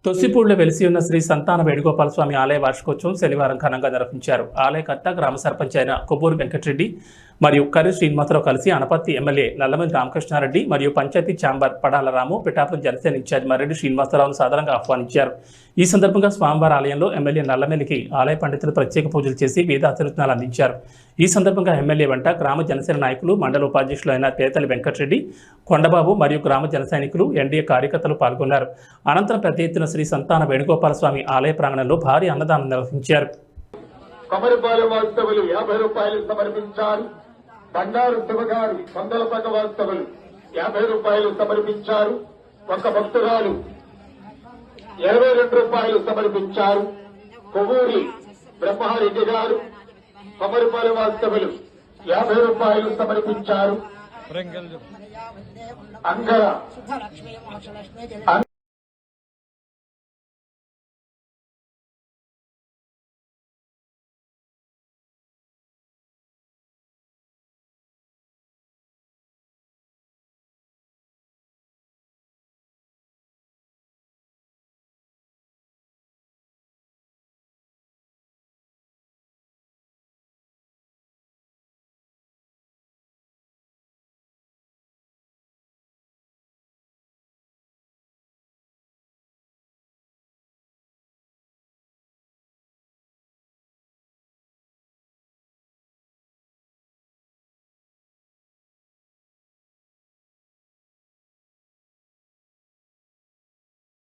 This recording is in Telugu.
తొస్సిపూడిలో వెలిసి ఉన్న శ్రీ సంతాన వేణుగోపాల స్వామి ఆలయ వార్షికోత్సవం శనివారం ఘనంగా నిర్వహించారు. ఆలయకర్త గ్రామ సర్పంచ్ అయిన కొబ్బూరు వెంకటరెడ్డి మరియు కర్రి శ్రీనివాసరావు కలిసి అనపర్తి ఎమ్మెల్యే నల్లమల్లి రామకృష్ణారెడ్డి మరియు పంచాయతీ ఛాంబర్ పడాల రాము, పిఠాపురం జనసేన ఇన్ఛార్జ్ మర్రెడ్డి శ్రీనివాసరావును సాధారణంగా ఆహ్వానించారు. ఈ సందర్భంగా స్వామివారి ఆలయంలో ఎమ్మెల్యే నల్లమల్లికి ఆలయ పండితులు ప్రత్యేక పూజలు చేసి వేదాశీర్వచనాలు అందించారు. ఈ సందర్భంగా ఎమ్మెల్యే వెంట గ్రామ జనసేన నాయకులు, మండల ఉపాధ్యక్షులు అయిన తేతలి వెంకటరెడ్డి, కొండబాబు మరియు గ్రామ జన సైనికులు, ఎన్డీఏ కార్యకర్తలు పాల్గొన్నారు. అనంతరం పెద్ద ఎత్తున శ్రీ సంతాన వేణుగోపాల స్వామి ఆలయ ప్రాంగణంలో భారీ అన్నదానం నిర్వహించారు. కొమరిపాలెం వాస్తవులు 50 రూపాయలు సమర్పించారు. బండారు శివగారు కొందలపక్క వాస్తవులు 50 రూపాయలు సమర్పించారు. ఒక భక్తురాలు 22 రూపాయలు సమర్పించారు. కొవ్వూరి బ్రహ్మారెడ్డి గారు కొమరిపాలెం వాస్తవులు 50 రూపాయలు సమర్పించారు. అంగర